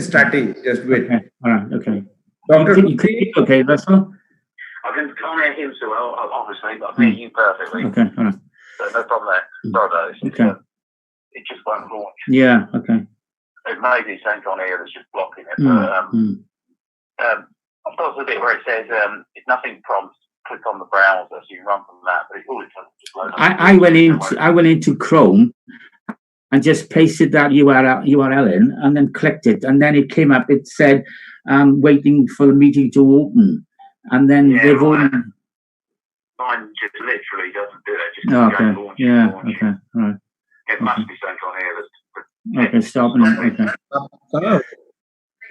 starting. Just wait. Okay. All right. Okay. Doctor, You can okay, Russell? Can't hear him so well, obviously, but I can hear you perfectly. Okay. All right. So no problem there. Sorry about this. Okay. It just won't launch. Yeah. Okay. It may be something on here that's just blocking it. Mm. I've got the bit where it says, if nothing prompts, click on the browser, so you can run from that. But all it does is just load up. I went into Chrome and just pasted that URL in, and then clicked it, and then it came up. It said, "Waiting for the meeting to open," and then they've all. Mine just literally doesn't do it. Just launch. Okay. All right. It must be something on here that's. Okay. Stop. Okay.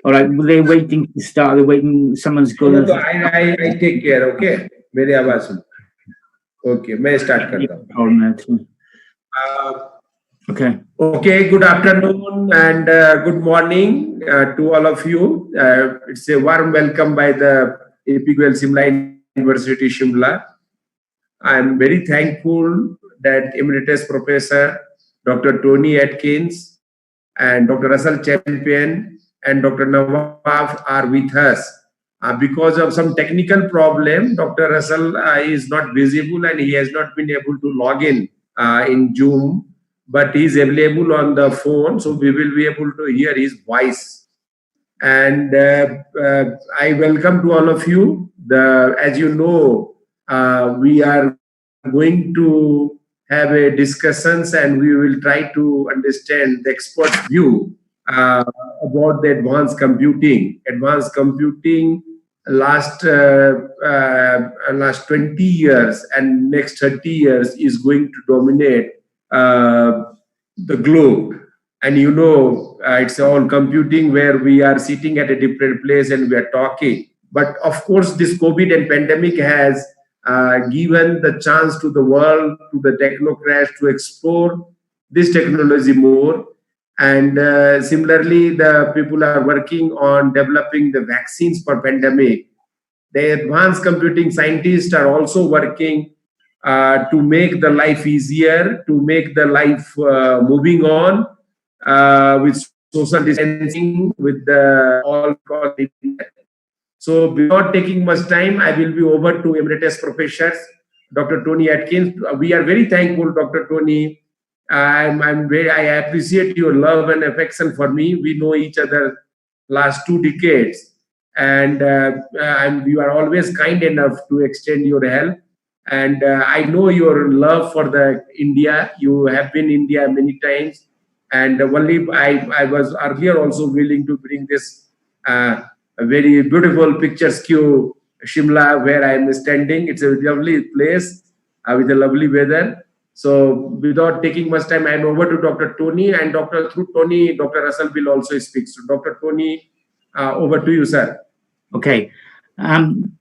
All right. They're waiting to start. They're waiting. Someone's going to. I take care. Okay. मेरी आवाज सुन. Okay. मैं start करता हूँ. Okay. Okay. Good afternoon and good morning to all of you. It's a warm welcome by the Goyal Shimla University, Shimla. I'm very thankful that Emeritus Professor Dr. Tony Atkins and Dr. Russell Champion and Dr. Nawaf are with us. Because of some technical problem, Dr. Russell is not visible and he has not been able to log in Zoom, but he is available on the phone, so we will be able to hear his voice. And I welcome to all of you. As you know, we are going to have a discussions and we will try to understand the expert view about the advanced computing. Advanced computing last 20 years and next 30 years is going to dominate the globe. And you know, it's all computing where we are sitting at a different place and we are talking. But of course, this COVID and pandemic has given the chance to the world, to the technocrats to explore this technology more. And similarly, the people are working on developing the vaccines for pandemic. The advanced computing scientists are also working to make the life easier, to make the life moving on with social distancing, with the all. So without taking much time, I will be over to Emeritus Professor Dr. Tony Atkins. We are very thankful, Dr. Tony. I appreciate your love and affection for me. We know each other last 2 decades, and you are always kind enough to extend your help. And I know your love for the India. You have been India many times, and only I was earlier also willing to bring this a very beautiful picturesque Shimla where I am standing. It's a lovely place with a lovely weather. So without taking much time, I am over to Dr. Tony, and through Tony, Dr. Russell will also speak. So Dr. Tony, over to you, sir. Okay.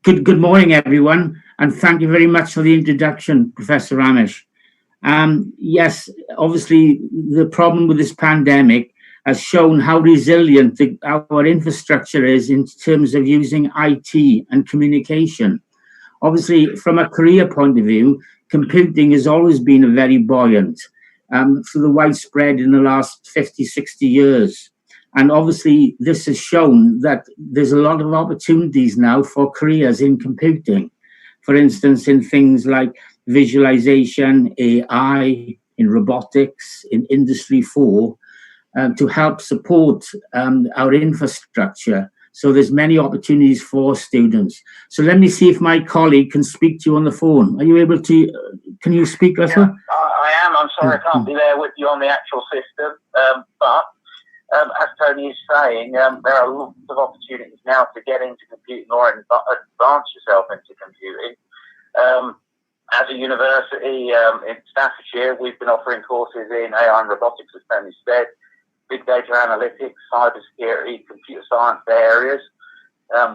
Good morning, everyone, and thank you very much for the introduction, Professor Ramesh. Yes, obviously, the problem with this pandemic has shown how resilient our infrastructure is in terms of using IT and communication. Obviously, from a career point of view, computing has always been a very buoyant for the widespread in the last 50, 60 years. And obviously, this has shown that there's a lot of opportunities now for careers in computing. For instance, in things like visualization, AI, in robotics, in Industry 4, to help support our infrastructure. So there's many opportunities for students. So let me see if my colleague can speak to you on the phone. Are you able to, can you speak, Russell? Yeah, I am. I'm sorry I can't be there with you on the actual system. But as Tony is saying, there are lots of opportunities now to get into computing or advance yourself into computing. As a university in Staffordshire, we've been offering courses in AI and robotics, as Tony said, big data analytics, cybersecurity, computer science areas.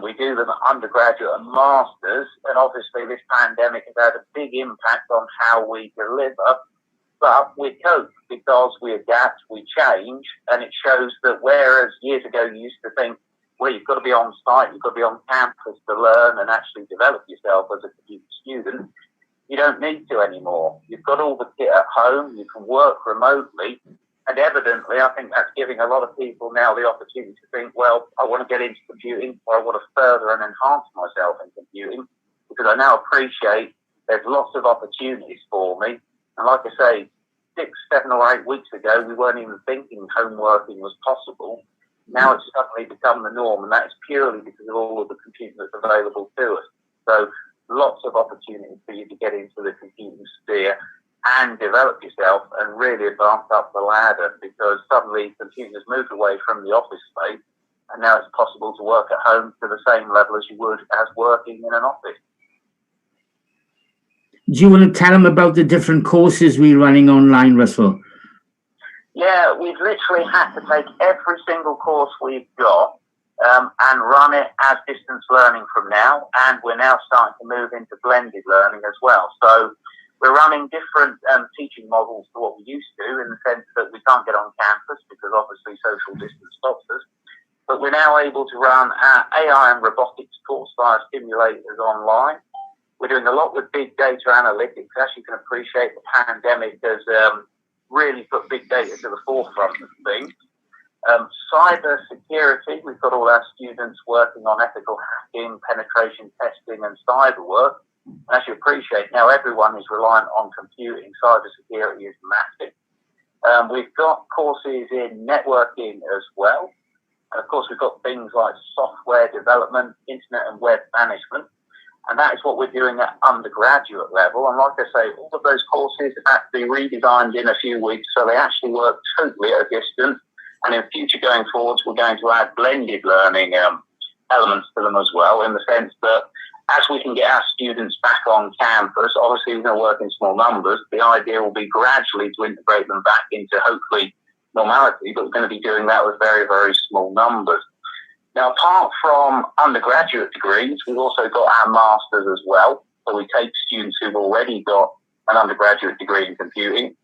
We do them at undergraduate and masters, and obviously this pandemic has had a big impact on how we deliver, but we cope because we adapt, we change, and it shows that whereas years ago you used to think, well, you've got to be on site, you've got to be on campus to learn and actually develop yourself as a computer student, you don't need to anymore. You've got all the kit at home, you can work remotely, And evidently, I think that's giving a lot of people now the opportunity to think, well, I want to get into computing, or I want to further and enhance myself in computing, because I now appreciate there's lots of opportunities for me. And like I say, 6, 7 or 8 weeks ago, we weren't even thinking home working was possible. Now it's suddenly become the norm, and that's purely because of all of the computing that's available to us. So lots of opportunities for you to get into the computing sphere and develop yourself and really advance up the ladder, because suddenly computing has moved away from the office space, and now it's possible to work at home to the same level as you would as working in an office. Do you want to tell them about the different courses we're running online, Russell? Yeah, we've literally had to take every single course we've got and run it as distance learning from now, and we're now starting to move into blended learning as well. So we're running different teaching models to what we used to, in the sense that we can't get on campus because obviously social distance stops us. But we're now able to run our AI and robotics course via simulators online. We're doing a lot with big data analytics. As you can appreciate, the pandemic has really put big data to the forefront of things. Cyber security, we've got all our students working on ethical hacking, penetration testing and cyber work. As you appreciate, now everyone is reliant on computing. Cyber security is massive. We've got courses in networking as well. And of course, we've got things like software development, internet and web management. And that is what we're doing at undergraduate level. And like I say, all of those courses have to be redesigned in a few weeks, so they actually work totally at a distance. And in future going forwards, we're going to add blended learning elements to them as well, in the sense that as we can get our students back on campus, obviously we're going to work in small numbers. The idea will be gradually to integrate them back into hopefully normality, but we're going to be doing that with very, very small numbers. Now, apart from undergraduate degrees, we've also got our masters as well. So we take students who've already got an undergraduate degree in computing,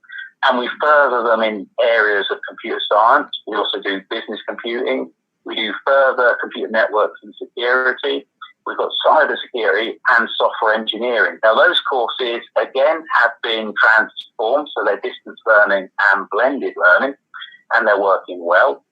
and we further them in areas of computer science. We also do business computing. We do further computer networks and security. We've got cyber security and software engineering. Now, those courses, again, have been transformed, so they're distance learning and blended learning, and they're working well.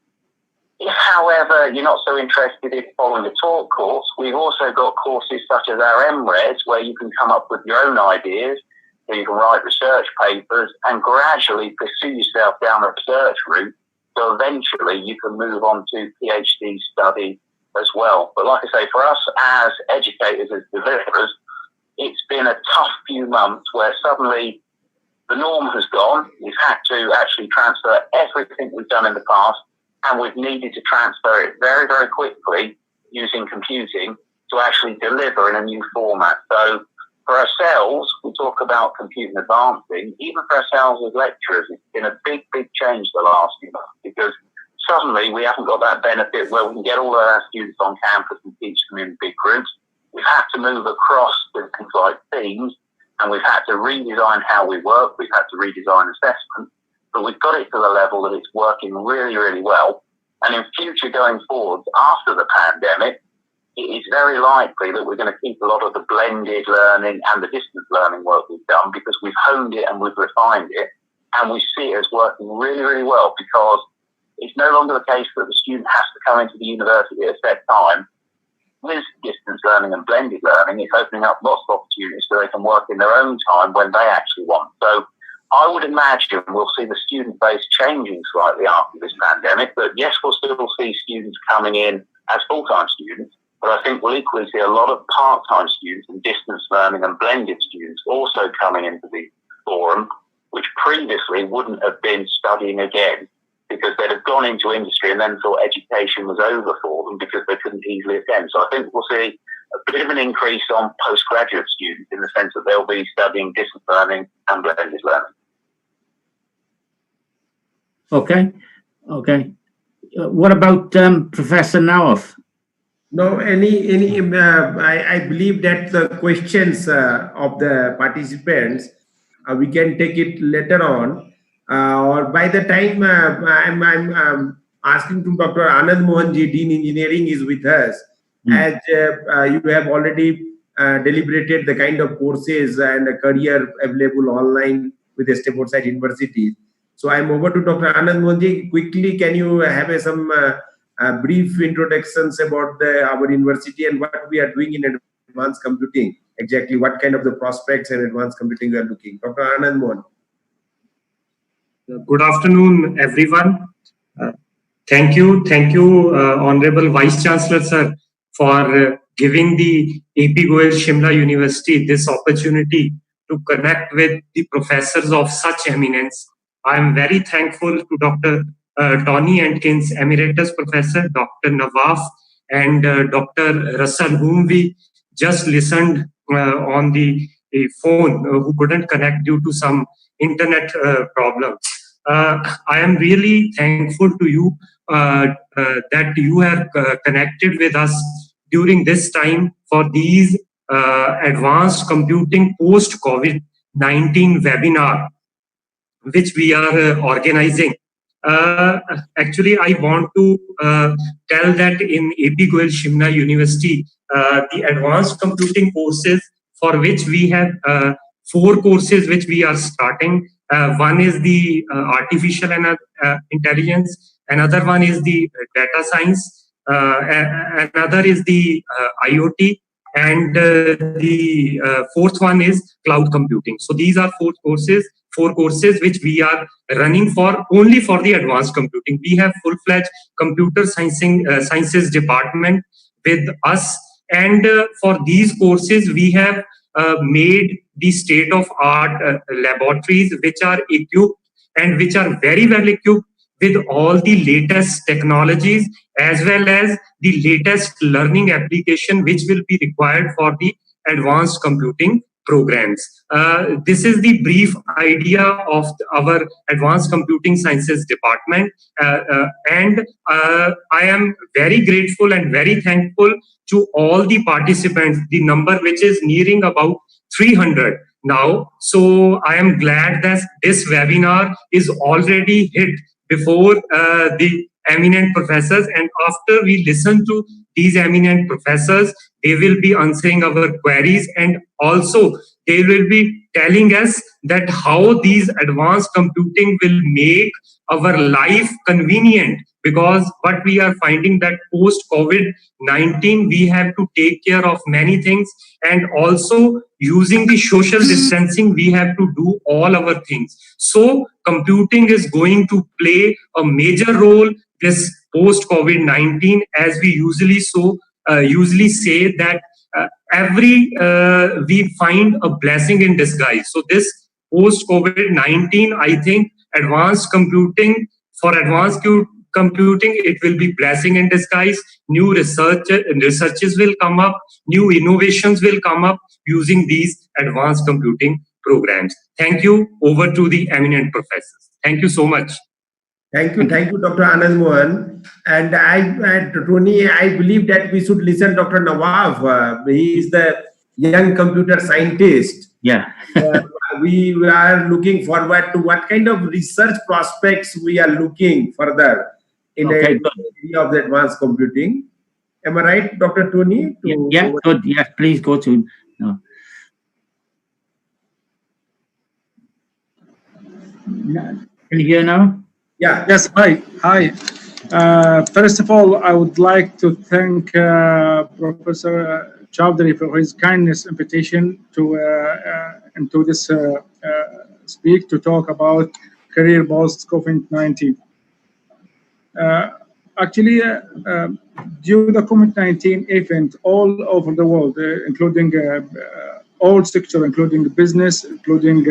If, however, you're not so interested in following a taught course, we've also got courses such as our MRes, where you can come up with your own ideas, where you can write research papers and gradually pursue yourself down a research route, so eventually you can move on to PhD study as well. But like I say, for us as educators, as deliverers, it's been a tough few months where suddenly the norm has gone. We've had to actually transfer everything we've done in the past, and we've needed to transfer it very, very quickly using computing to actually deliver in a new format. So for ourselves, we talk about computing advancing. Even for ourselves as lecturers, it's been a big, big change the last few months, because suddenly we haven't got that benefit where we can get all of our students on campus and teach them in big groups. We've had to move across to things like themes, and we've had to redesign how we work. We've had to redesign assessment, but we've got it to the level that it's working really, really well. And in future going forwards, after the pandemic, it is very likely that we're going to keep a lot of the blended learning and the distance learning work we've done, because we've honed it and we've refined it, and we see it as working really, really well, because it's no longer the case that the student has to come into the university at a set time. With distance learning and blended learning, it's opening up lots of opportunities so they can work in their own time when they actually want. So I would imagine we'll see the student base changing slightly after this pandemic, but yes, we'll still see students coming in as full-time students, but I think we'll equally see a lot of part-time students and distance learning and blended students also coming into the forum, which previously wouldn't have been studying again, because they'd have gone into industry and then thought education was over for them because they couldn't easily attend. So I think we'll see a bit of an increase on postgraduate students, in the sense that they'll be studying distance learning and blended learning. Okay. What about Professor Naoth? No, I believe that the questions of the participants, we can take it later on, or by the time I'm asking to Dr. Anand Mohanji, Dean Engineering, is with us, as you have already deliberated the kind of courses and a career available online with the Stafford University. So I'm over to Dr. Anand Mohanji. Quickly, can you have some brief introductions about our university and what we are doing in advanced computing? Exactly what kind of the prospects in advanced computing we are looking? Dr. Anand Mohan. Good afternoon, everyone. Thank you, Honorable Vice Chancellor, sir, for giving the AP Goyal Shimla University this opportunity to connect with the professors of such eminence. I am very thankful to Dr. Tony Atkins, Emeritus Professor, Dr. Nawaf, and Dr. Russell, whom we just listened on the phone, who couldn't connect due to some internet problems. I am really thankful to you that you have connected with us during this time for these advanced computing post-COVID-19 webinar, which we are organizing. Actually, I want to tell that in AP Goyal Shimla University, the advanced computing courses for which we have 4 courses which we are starting. One is the artificial intelligence, another one is the data science, another is the IoT, and the 4th one is cloud computing. So these are 4 courses which we are running for only for the advanced computing. We have full-fledged computer sciences department with us, and for these courses we have made the state-of-art laboratories which are equipped and which are very well equipped with all the latest technologies as well as the latest learning application which will be required for the advanced computing programs. This is the brief idea of our advanced computing sciences department, and I am very grateful and very thankful to all the participants, the number which is nearing about 300 now. So I am glad that this webinar is already hit before the eminent professors, and after we listen to these eminent professors, they will be answering our queries, and also they will be telling us that how these advanced computing will make our life convenient, because what we are finding that post COVID-19 we have to take care of many things, and also using the social distancing we have to do all our things. So computing is going to play a major role this post COVID-19, as we usually say that we find a blessing in disguise. So this post COVID-19, I think advanced computing it will be blessing in disguise. New researches will come up, new innovations will come up using these advanced computing programs. Thank you. Over to the eminent professors. Thank you so much. Thank you, Dr. Anand Mohan. And Tony, I believe that we should listen to Dr. Nawaf. He is the young computer scientist. Yeah. We are looking forward to what kind of research prospects we are looking further in the area of the advanced computing. Am I right, Dr. Tony? Yeah, good. Yes, please go to. No. Can you hear now? Yeah. Yes. Hi. First of all, I would like to thank Professor Chowdhury for his kindness invitation to into this speak to talk about career post COVID-19. Actually, due to the COVID-19 event all over the world, including all sectors, including business, including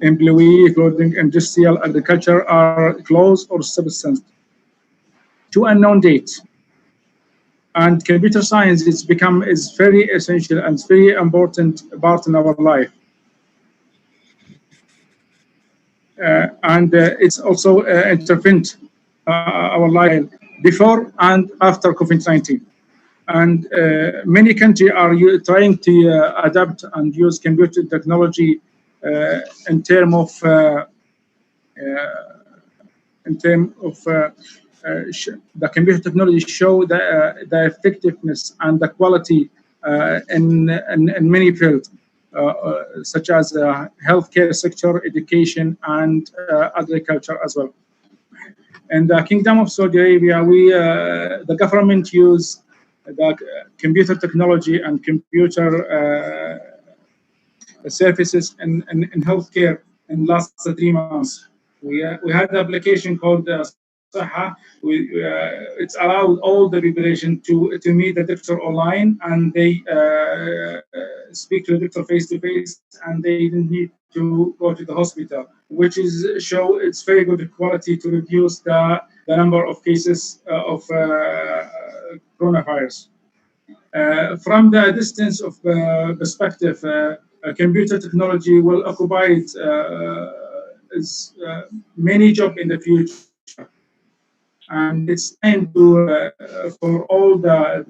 employee, including industrial, agriculture, are closed or subsidized to unknown dates. And computer science is very essential and very important part in our life. And it's also intervened our life before and after COVID-19. And many countries are trying to adapt and use computer technology in terms of the computer technology show the effectiveness and the quality in many fields. such as healthcare sector, education, and agriculture as well. In the Kingdom of Saudi Arabia, the government use the computer technology and computer services in healthcare in last 3 months. We had the application called Saha. It's allowed all the population to meet the doctor online, and they speak to the doctor face to face, and they didn't need to go to the hospital, which is show it's very good quality to reduce the number of cases of coronavirus. From the distance of perspective, computer technology will occupy many jobs in the future, and it's aimed for all the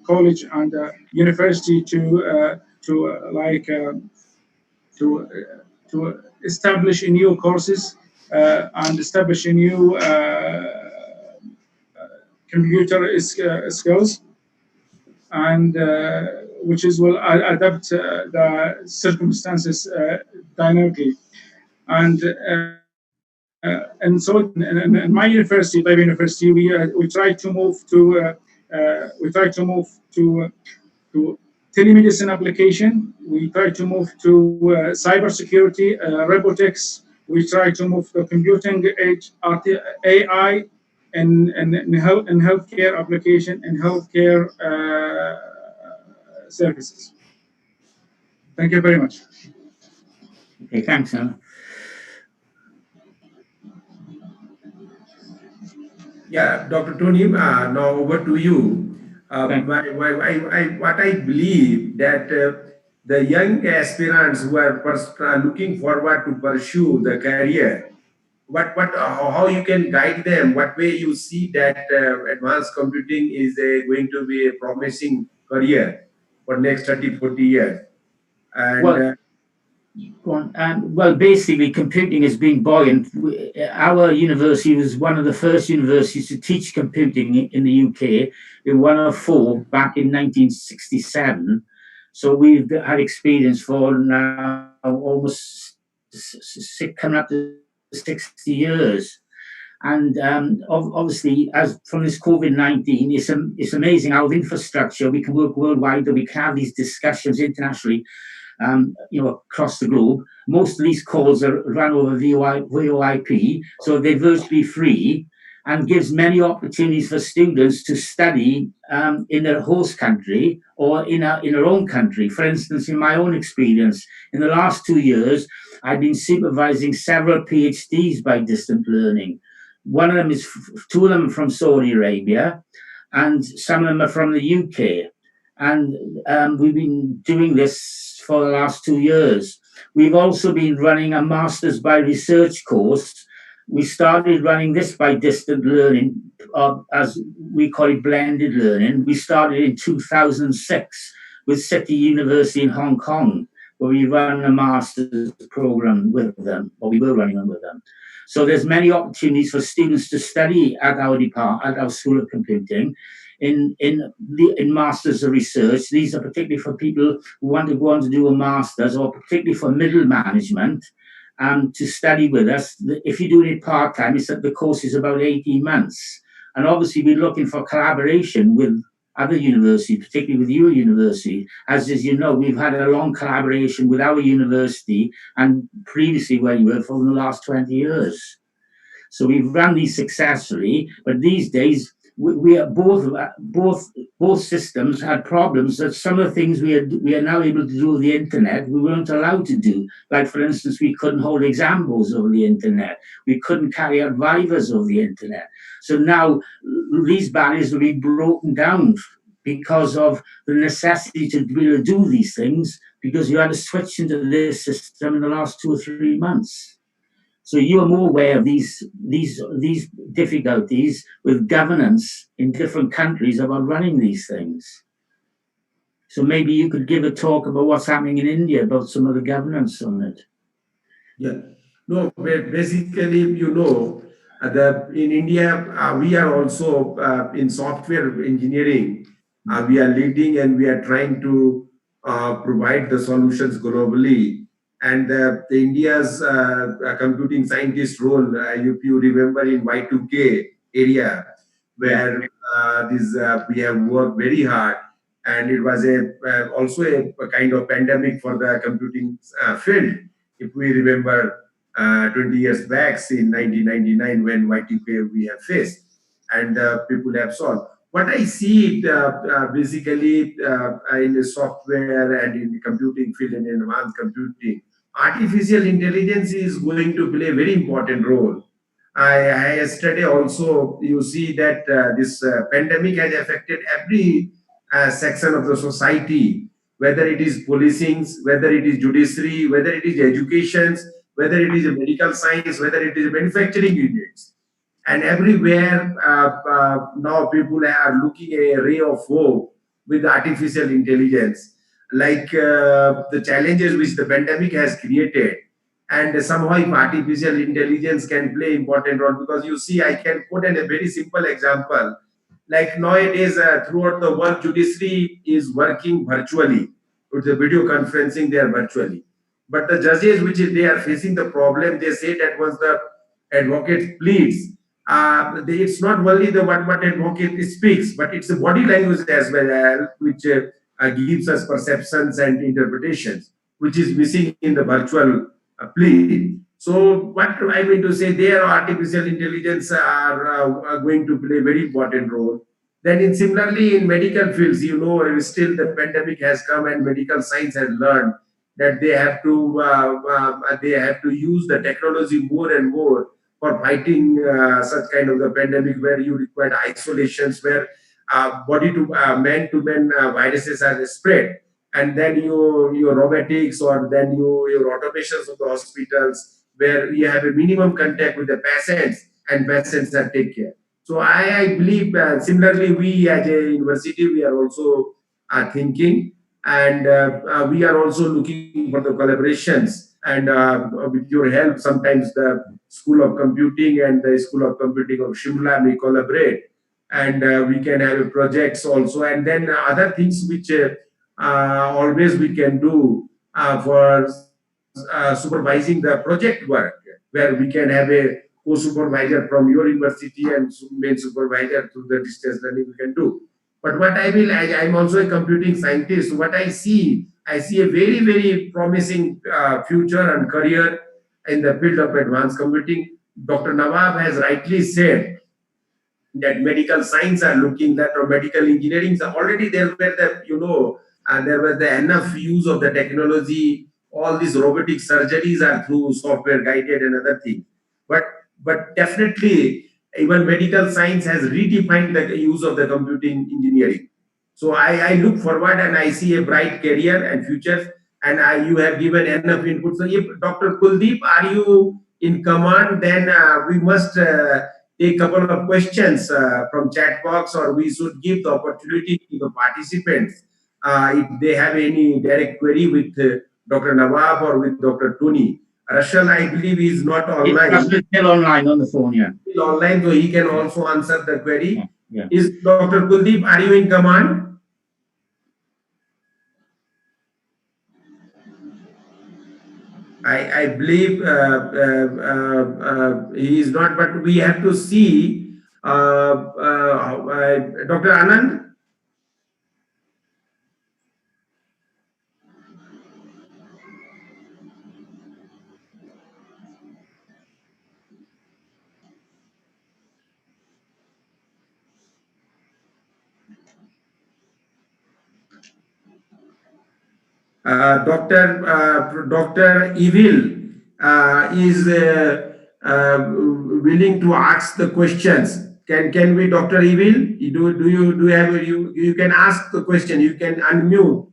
college and university to establish new courses and establish a new computer skills, and which is will adapt the circumstances dynamically. And so in my university, Taib University, we try to move to telemedicine application. We try to move to cybersecurity, robotics. We try to move to computing age, AI, in healthcare application and healthcare services. Thank you very much. Okay, thanks, Alan. Yeah, Dr. Tony, now over to you. What I believe that the young aspirants who are looking forward to pursue the career, how you can guide them, what way you see that advanced computing is going to be a promising career for next 30, 40 years. And well, basically, computing has been buoyant. Our university was one of the first universities to teach computing in the UK. We were one of 4 back in 1967. So we've had experience for now almost coming up to 60 years. And obviously, as from this COVID-19, it's amazing how with infrastructure we can work worldwide, that we can have these discussions internationally. Across the globe. Most of these calls are run over VoIP, so they're virtually free and gives many opportunities for students to study in their host country or in their own country. For instance, in my own experience, in the last 2 years, I've been supervising several PhDs by distant learning. One of them is 2 of them from Saudi Arabia, and some of them are from the UK. And we've been doing this for the last 2 years. We've also been running a Masters by Research course. We started running this by distant learning, as we call it blended learning. We started in 2006 with City University in Hong Kong, where we run a Masters program with them, or we were running them with them. So there's many opportunities for students to study at our department, at our School of Computing, in Masters of Research. These are particularly for people who want to go on to do a Masters, or particularly for middle management, to study with us. If you're doing it part-time, the course is about 18 months. And obviously we're looking for collaboration with other universities, particularly with your university. As you know, we've had a long collaboration with our university and previously where you were for the last 20 years. So we've run these successfully, but these days we are both systems had problems that some of the things we are now able to do with the internet we weren't allowed to do. Like, for instance, we couldn't hold exam boards over the internet. We couldn't carry out vivas over the internet. So now these barriers will be broken down because of the necessity to be able to do these things, because you had to switch into this system in the last 2 or 3 months. So you are more aware of these difficulties with governance in different countries about running these things. So maybe you could give a talk about what's happening in India, about some of the governance on it. Yeah. No, basically, in India, we are also in software engineering. We are leading and we are trying to provide the solutions globally. And the India's computing scientist role, if you remember in Y2K area, where we have worked very hard, and it was also a kind of pandemic for the computing field. If we remember 20 years back in 1999 when Y2K we have faced, and people have solved. What I see basically in the software and in the computing field and in advanced computing, artificial intelligence is going to play a very important role. Yesterday also, you see that this pandemic has affected every section of the society, whether it is policing, whether it is judiciary, whether it is education, whether it is medical science, whether it is manufacturing units. And everywhere now people are looking at a ray of hope with artificial intelligence, like the challenges which the pandemic has created. And somehow if artificial intelligence can play important role, because you see, I can put in a very simple example. Like nowadays, throughout the world, judiciary is working virtually. With the video conferencing, they are virtually. But the judges, they are facing the problem, they say that once the advocate pleads, it's not only the what advocate speaks, but it's the body language as well, which gives us perceptions and interpretations, which is missing in the virtual plea. So what I mean to say, there artificial intelligence are going to play a very important role. Then in similarly in medical fields, still the pandemic has come and medical science has learned that they have to use the technology more and more for fighting such kind of the pandemic, where you require isolations, where body to man viruses are spread, and then your robotics, or then your automations of the hospitals, where you have a minimum contact with the patients and patients are take care. So I believe similarly we as a university we are also thinking, and we are also looking for the collaborations, and with your help sometimes the School of Computing and the School of Computing of Shimla may collaborate, and we can have projects also, and then other things which always we can do for supervising the project work, where we can have a co-supervisor from your university and main supervisor through the distance learning we can do. But what I'm also a computing scientist. What I see a very, very promising future and career in the field of advanced computing. Dr. Nawab has rightly said that medical science are looking that, or medical engineering. So already there were there was the enough use of the technology. All these robotic surgeries are through software guided and other things. But definitely even medical science has redefined the use of the computing engineering. So I look forward and I see a bright career and future. And you have given enough input. So if Dr. Kuldeep, are you in command? Then we must take a couple of questions from chat box, or we should give the opportunity to the participants if they have any direct query with Dr. Nawab or with Dr. Tony. Rashal, I believe, is not online. Russell is still online on the phone, yeah. Still online, so he can also answer the query. Yeah. Is Dr. Kuldeep, are you in command? I believe he is not, but we have to see. Dr. Anand? Dr. Evil is willing to ask the questions. Can we, Dr. Evil? Do you have you can ask the question. You can unmute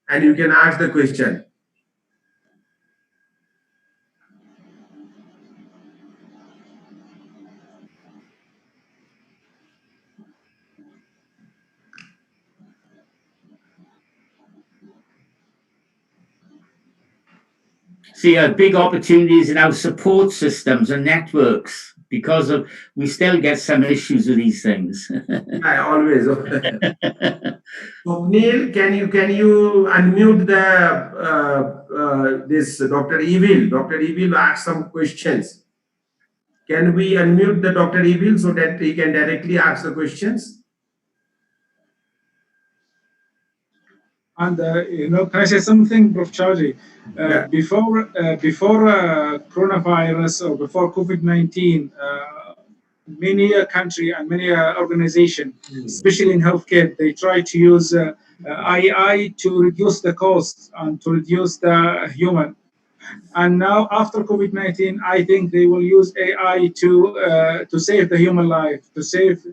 and you can ask the question. See, big opportunities in our support systems and networks. because of we still get some issues with these things. Yeah, always. So Neil, can you unmute the this Dr. Evil? Dr. Evil ask some questions. Can we unmute the Dr. Evil so that he can directly ask the questions? And can I say something, Prof. Charlie? Yeah. Before coronavirus or before COVID-19, many country and many organization, especially in healthcare, they try to use AI to reduce the cost and to reduce the human. And now after COVID-19, I think they will use AI to save the human life, to save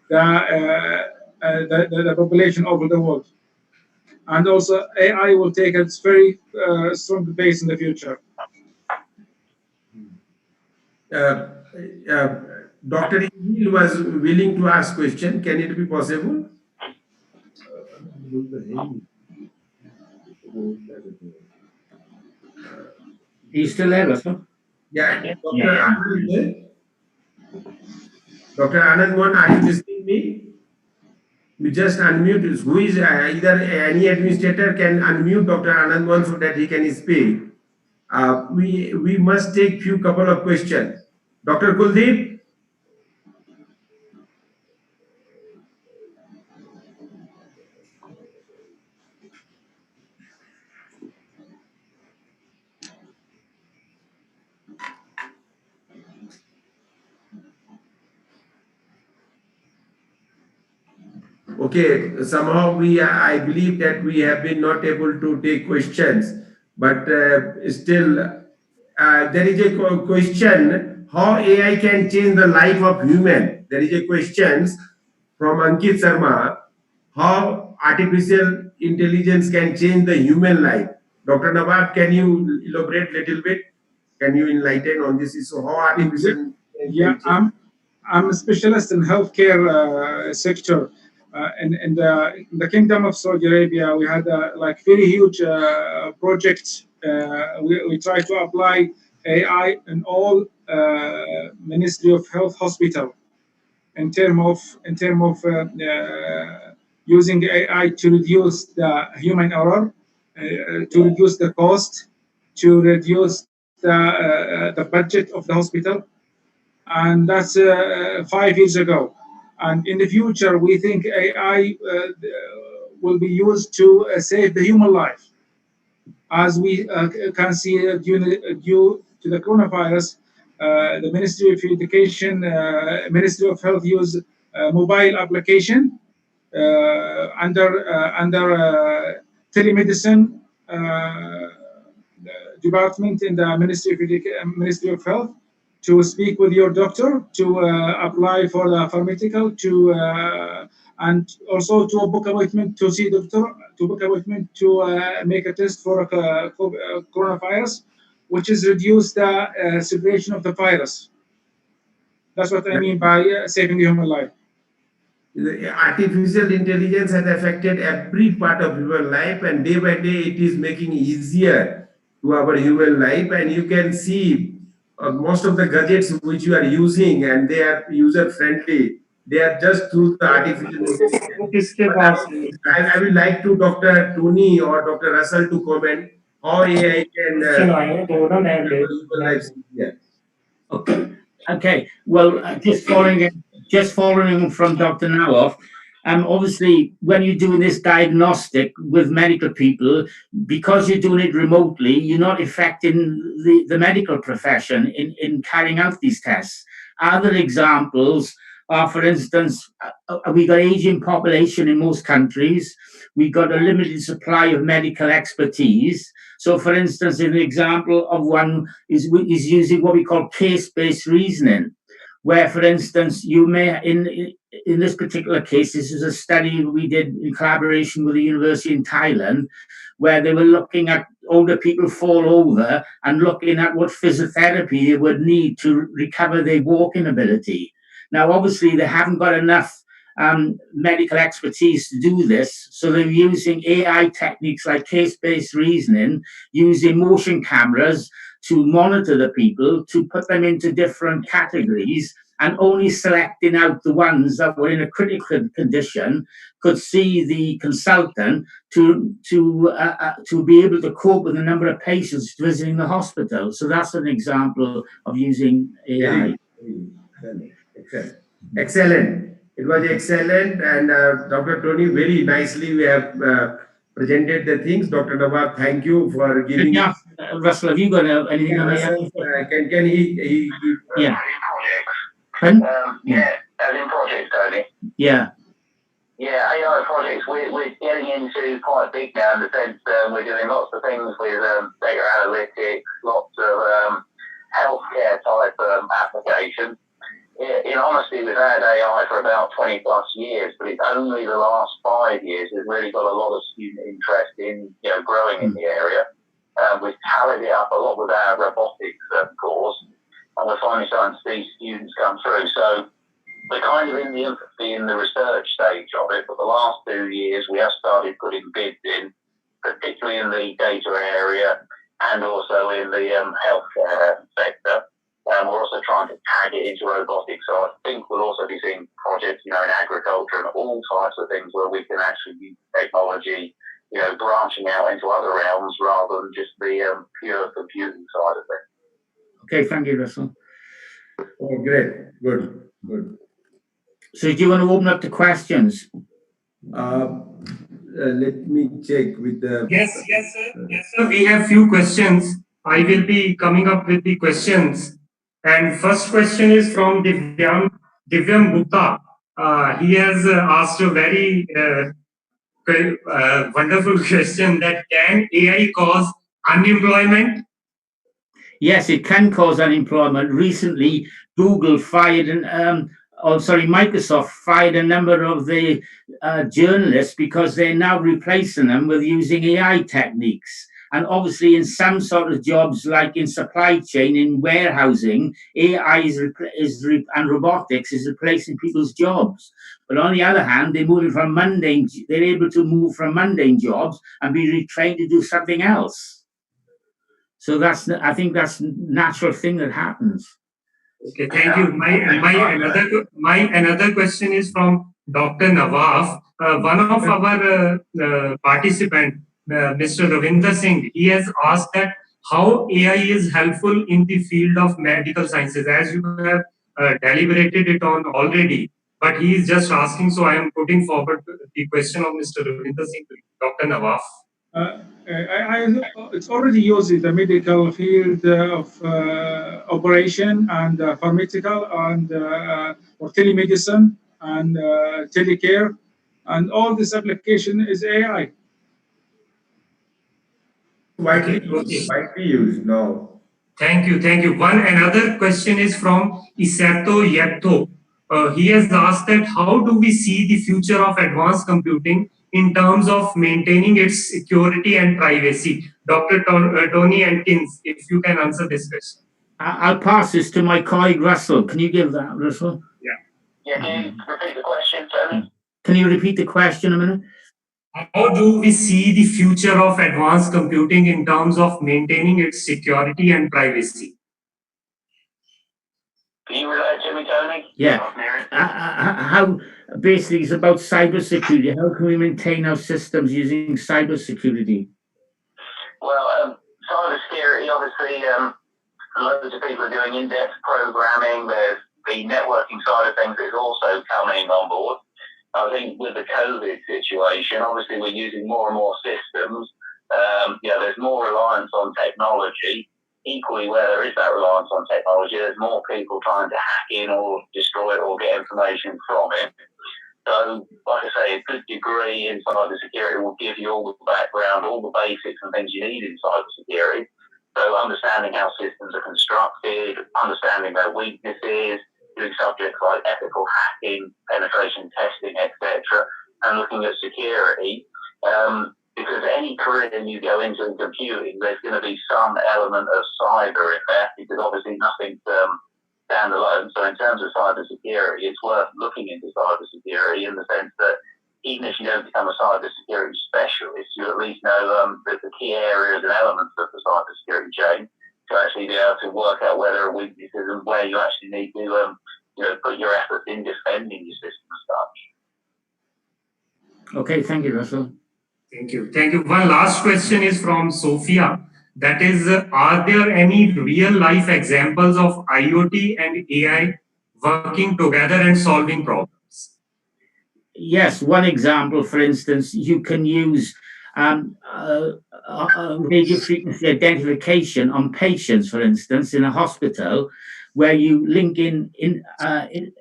the population over the world. And also AI will take its very strong base in the future. Dr. Emil was willing to ask question. Can it be possible? He's still there, Russell? Yeah. Dr. Anand, Dr. Anand, are you listening me? You just unmute. Who is either any administrator can unmute Dr. Anand so that he can speak. We must take few couple of questions. Dr. Kuldeep. Okay, somehow I believe that we have been not able to take questions, but still there is a question, how AI can change the life of human. There is a question from Ankit Sharma, how artificial intelligence can change the human life. Dr. Nawab, can you elaborate little bit? Can you enlighten on this issue? How artificial Yeah, I'm a specialist in healthcare sector. In the Kingdom of Saudi Arabia, we had like very huge projects. We try to apply AI in all Ministry of Health hospital in term of using AI to reduce the human error, to reduce the cost, to reduce the budget of the hospital, and that's 5 years ago. And in the future, we think AI will be used to save the human life. As we can see due to the coronavirus, the Ministry of Education, Ministry of Health use mobile application under telemedicine department in the Ministry of Health to speak with your doctor, to apply for the pharmaceutical, and also to book appointment to see doctor, to book appointment to make a test for coronavirus, which is reduce the circulation of the virus. That's what I mean by saving the human life. The artificial intelligence has affected every part of human life, and day by day it is making easier to our human life. And you can see most of the gadgets which you are using, and they are user friendly. They are just through the artificial intelligence. I will like to Dr. Tony or Dr. Russell to comment how AI can make our human lives easier. Okay. Well, just following from Dr. Nawaf, obviously, when you're doing this diagnostic with medical people, because you're doing it remotely, you're not affecting the medical profession in carrying out these tests. Other examples are, for instance, we got aging population in most countries. We got a limited supply of medical expertise. So, for instance, an example of one is using what we call case-based reasoning, where, for instance, you may, in this particular case, this is a study we did in collaboration with the university in Thailand, where they were looking at older people fall over and looking at what physiotherapy they would need to recover their walking ability. Now, obviously, they haven't got enough medical expertise to do this. So they're using AI techniques like case-based reasoning, using motion cameras to monitor the people, to put them into different categories, and only selecting out the ones that were in a critical condition could see the consultant to be able to cope with the number of patients visiting the hospital. So that's an example of using AI. Excellent. Excellent. It was excellent. And Dr. Tony, very nicely we have presented the things. Dr. Nawab, thank you for giving. Yeah, Russell, have you got anything on AI? Can he give? Yeah. Yeah, as in projects, Tony. Yeah. Yeah, AI projects, we're getting into quite big now in the sense we're doing lots of things with data analytics, lots of healthcare type applications. In honesty, we've had AI for about 20 plus years, but it's only the last 5 years we've really got a lot of student interest in growing in the area. We've tallied it up a lot with our robotics course, and we're finally starting to see students come through. So we're kind of in the infancy in the research stage of it, but the last 2 years we have started putting bids in, particularly in the data area and also in the healthcare sector. And we're also trying to tag it into robotics. So I think we'll also be seeing projects, in agriculture and all types of things where we can actually use technology, branching out into other realms rather than just the pure computing side of it. Okay, thank you, Russell. Oh, great. Good. So do you want to open up to questions? Let me check with the... Yes, sir. We have few questions. I will be coming up with the questions. And first question is from Divyam Gupta. He has asked a very wonderful question that can AI cause unemployment? Yes, it can cause unemployment. Recently, Microsoft fired a number of the journalists because they're now replacing them with using AI techniques. And obviously, in some sort of jobs, like in supply chain, in warehousing, AI and robotics is replacing people's jobs. But on the other hand, they're able to move from mundane jobs and be retrained to do something else. So I think that's a natural thing that happens. Okay, thank you. My another question is from Dr. Nawaf. One of our participants, Mr. Ravinder Singh, he has asked that how AI is helpful in the field of medical sciences, as you have deliberated it on already. But he is just asking, so I am putting forward the question of Mr. Ravinder Singh to Dr. Nawaf. It's already used in the medical field of operation and pharmaceutical and or telemedicine and telecare, and all this application is AI. Widely used now. Thank you. Another question is from Isato Yepto. He has asked that how do we see the future of advanced computing in terms of maintaining its security and privacy? Dr. Tony Atkins, if you can answer this question. I'll pass this to my colleague Russell. Can you give that, Russell? Yeah, can you repeat the question, Tony? Can you repeat the question a minute? How do we see the future of advanced computing in terms of maintaining its security and privacy? Can you relate to me, Tony? Yeah. How basically it's about cybersecurity. How can we maintain our systems using cybersecurity? Well, cybersecurity, obviously, loads of people are doing in-depth programming. There's the networking side of things is also coming on board. I think with the COVID situation, obviously we're using more and more systems. There's more reliance on technology. Equally, where there is that reliance on technology, there's more people trying to hack in or destroy it or get information from it. So, like I say, a good degree in cybersecurity will give you all the background, all the basics and things you need in cybersecurity. So, understanding how systems are constructed, understanding their weaknesses, doing subjects like ethical hacking, penetration testing, etc., and looking at security. Because any career you go into in computing, there's going to be some element of cyber in there, because obviously nothing's standalone. So in terms of cybersecurity, it's worth looking into cybersecurity cybersecurity in the sense that even if you don't become a cybersecurity specialist, you at least know the key areas and elements of the cybersecurity chain to actually be able to work out where there are weaknesses and where you actually need to put your efforts in defending your system as such. Okay, thank you, Russell. Thank you. Thank you. One last question is from Sophia. That is, are there any real life examples of IoT and AI working together and solving problems? Yes, one example, for instance, you can use radio frequency identification on patients, for instance, in a hospital, where you link in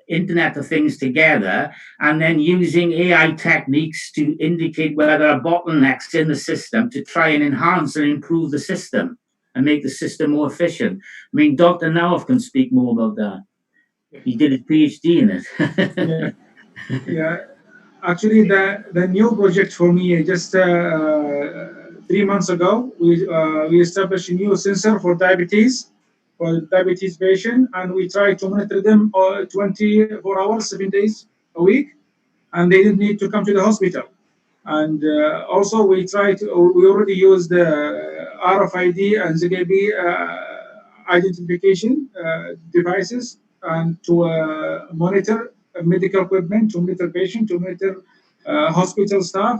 Internet of Things together, and then using AI techniques to indicate where there are bottlenecks in the system to try and enhance and improve the system and make the system more efficient. I mean, Dr. Nawaf can speak more about that. He did his PhD in it. Yeah. Actually, the new project for me just 3 months ago, we established a new sensor for diabetes patient, and we try to monitor them 24 hours, 7 days a week, and they didn't need to come to the hospital. And also we already use the RFID and ZKB identification devices and to monitor medical equipment, to monitor patient, to monitor hospital staff.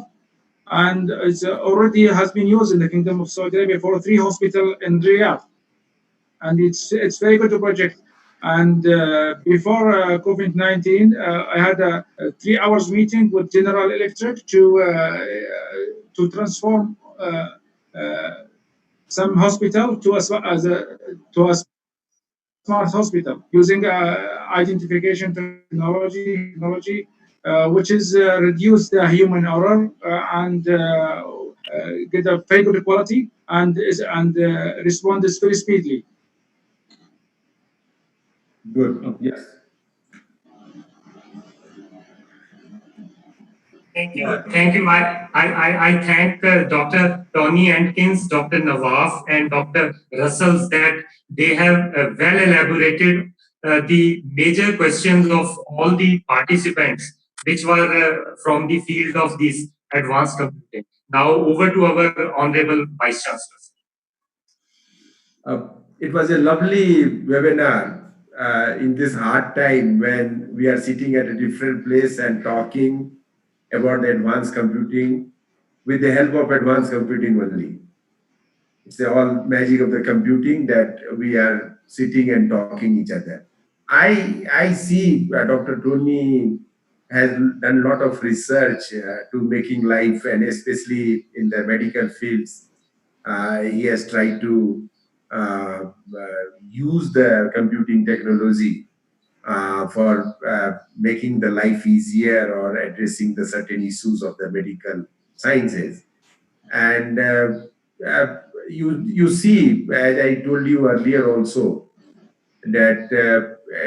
And it's already has been used in the Kingdom of Saudi Arabia for 3 hospitals in Riyadh. And it's very good project. And before COVID-19, I had a 3 hours meeting with General Electric to transform some hospital to a smart hospital using identification technology, which is reduce the human error and get a very good quality and respond very speedily. Good. Yes. Thank you. Thank you. I thank Dr. Tony Atkins, Dr. Nawaf, and Dr. Russell that they have well elaborated the major questions of all the participants, which were from the field of this advanced computing. Now over to our Honorable Vice Chancellor. It was a lovely webinar in this hard time when we are sitting at a different place and talking about advanced computing with the help of advanced computing only. It's all magic of the computing that we are sitting and talking each other. I see Dr. Tony has done a lot of research to making life, and especially in the medical fields. He has tried to use the computing technology for making the life easier or addressing the certain issues of the medical sciences. And you see, as I told you earlier also, that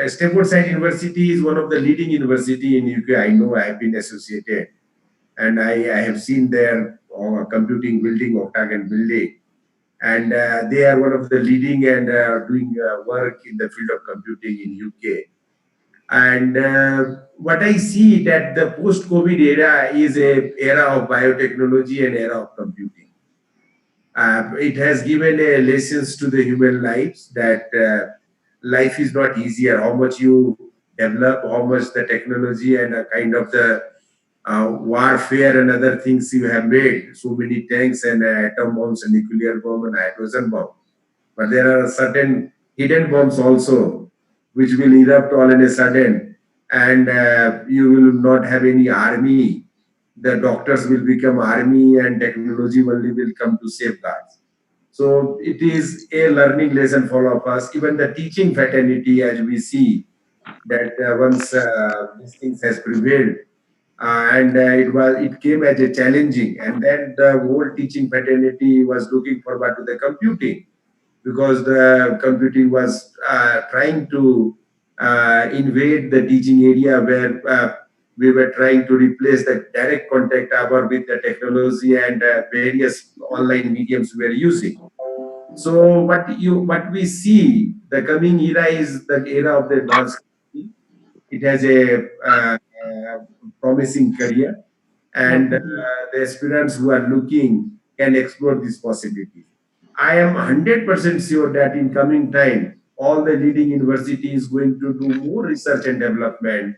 Stafford University is one of the leading university in UK. I know I have been associated, and I have seen their computing building, Octagon building, and they are one of the leading and doing work in the field of computing in UK. And what I see that the post-COVID era is a era of biotechnology and era of computing. It has given a lessons to the human lives that life is not easier. How much you develop, how much the technology and kind of the warfare and other things you have made. So many tanks and atom bombs and nuclear bomb and hydrogen bomb. But there are certain hidden bombs also, which will erupt all in a sudden, and you will not have any army. The doctors will become army, and technology only will come to safeguard. So it is a learning lesson for all of us. Even the teaching fraternity, as we see, that once these things has prevailed, and it came as a challenging, and then the whole teaching fraternity was looking forward to the computing, because the computing was trying to invade the teaching area where we were trying to replace the direct contact hour with the technology and various online mediums we were using. So what we see, the coming era is the era of the advanced computing. It has a promising career, and the aspirants who are looking can explore these possibilities. I am 100% sure that in coming time, all the leading universities is going to do more research and development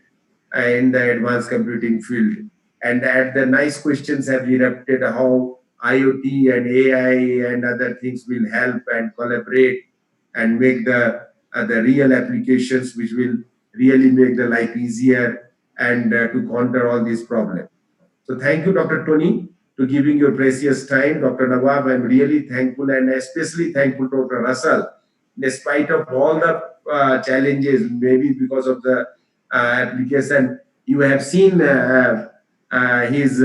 in the advanced computing field. And that the nice questions have erupted how IoT and AI and other things will help and collaborate and make the real applications which will really make the life easier and to counter all these problems. So thank you, Dr. Tony, to giving your precious time. Dr. Nawab, I'm really thankful and especially thankful to Dr. Russell. Despite of all the challenges, maybe because of the application, you have seen his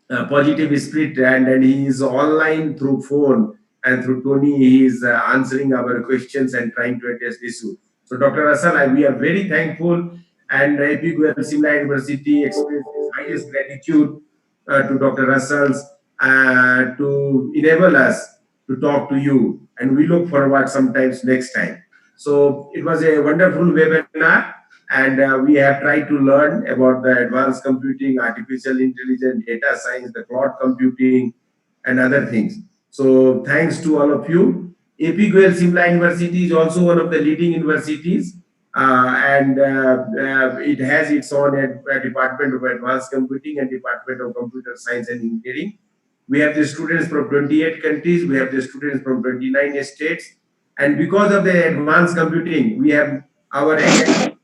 positive spirit, and he is online through phone, and through Tony he is answering our questions and trying to address issue. So Dr. Russell, we are very thankful, and AP Goyal Shimla University expresses highest gratitude to Dr. Russell's to enable us to talk to you, and we look forward sometimes next time. So it was a wonderful webinar, and we have tried to learn about the advanced computing, artificial intelligence, data science, the cloud computing, and other things. So thanks to all of you. AP Goyal Shimla University is also one of the leading universities, and it has its own department of advanced computing and department of computer science and engineering. We have the students from 28 countries. We have the students from 29 states. And because of the advanced computing, we have our academic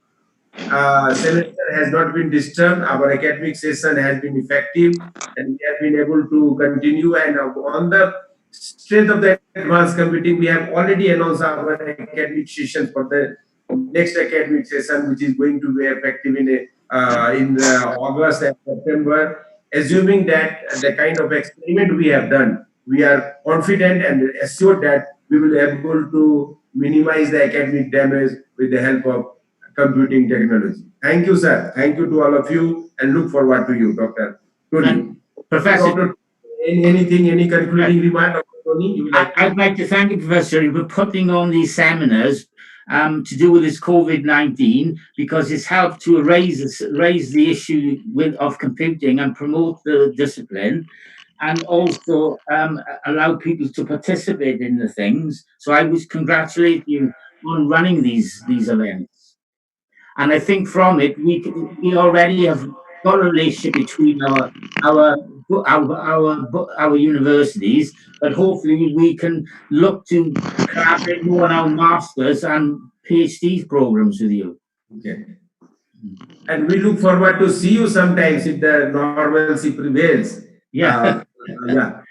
semester has not been disturbed. Our academic session has been effective, and we have been able to continue. And on the strength of the advanced computing, we have already announced our academic session for the next academic session, which is going to be effective in August and September. Assuming that the kind of experiment we have done, we are confident and assured that we will be able to minimize the academic damage with the help of computing technology. Thank you, sir. Thank you to all of you, and look forward to you, Dr. Tony. Professor, Dr. Any concluding remark, Dr. Tony? I'd like to thank you, Professor, for putting on these seminars to do with this COVID-19, because it's helped to raise the issue of computing and promote the discipline, and also allow people to participate in the things. So I would congratulate you on running these events. And I think from it, we already have got a relationship between our universities, but hopefully we can look to collaborate more on our masters and PhD programs with you. Okay. And we look forward to see you sometimes if the normalcy prevails. Yeah. Yeah.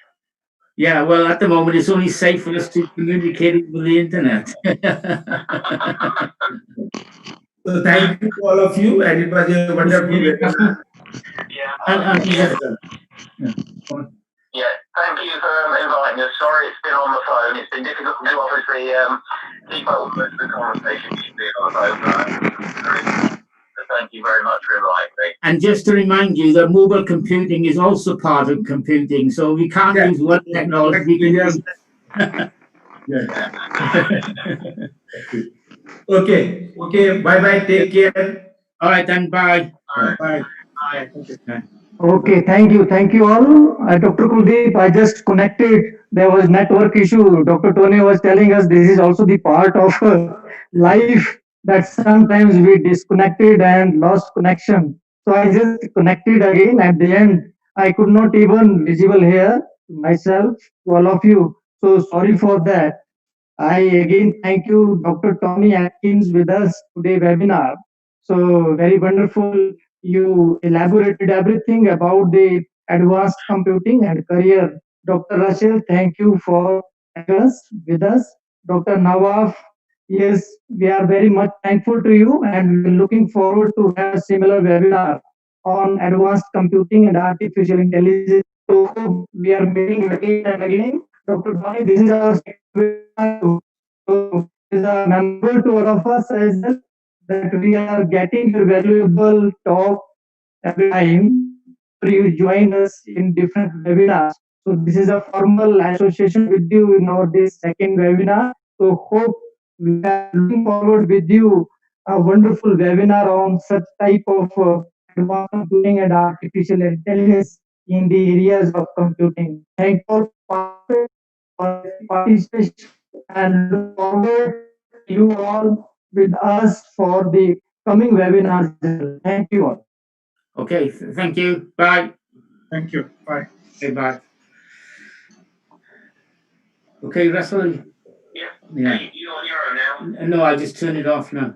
Yeah, well, at the moment, it's only safe for us to communicate with the internet. So thank you to all of you, and it was a wonderful webinar. Yeah, thank you for inviting us. Sorry it's been on the phone. It's been difficult to obviously keep up with most of the conversations you've been on the phone. So thank you very much for inviting me. And just to remind you that mobile computing is also part of computing, so we can't use one technology. Okay. Bye. Take care. All right, then. Bye. Bye. Okay, thank you all. Dr. Kuldeep, I just connected. There was network issue. Dr. Tony was telling us this is also the part of life that sometimes we disconnected and lost connection. So I just connected again at the end. I could not even visible here myself to all of you. So sorry for that. I again thank you, Dr. Tony Atkins, with us today webinar. So very wonderful. You elaborated everything about the advanced computing and career. Dr. Rachel, thank you for us with us. Dr. Nawaf, yes, we are very much thankful to you, and we are looking forward to have a similar webinar on advanced computing and artificial intelligence. So we are meeting again and again. Dr. Tony, this is our second webinar. So it is a memorable to all of us as well that we are getting your valuable talk every time you join us in different webinars. So this is a formal association with you in our this second webinar. So hope we are looking forward with you a wonderful webinar on such type of advanced computing and artificial intelligence in the areas of computing. Thank you all for participation and look forward you all with us for the coming webinars as well. Thank you all. Okay, thank you. Bye. Thank you. Bye. Okay, bye. Okay, Russell. Yeah. Yeah. You on your own now? No, I just turned it off now.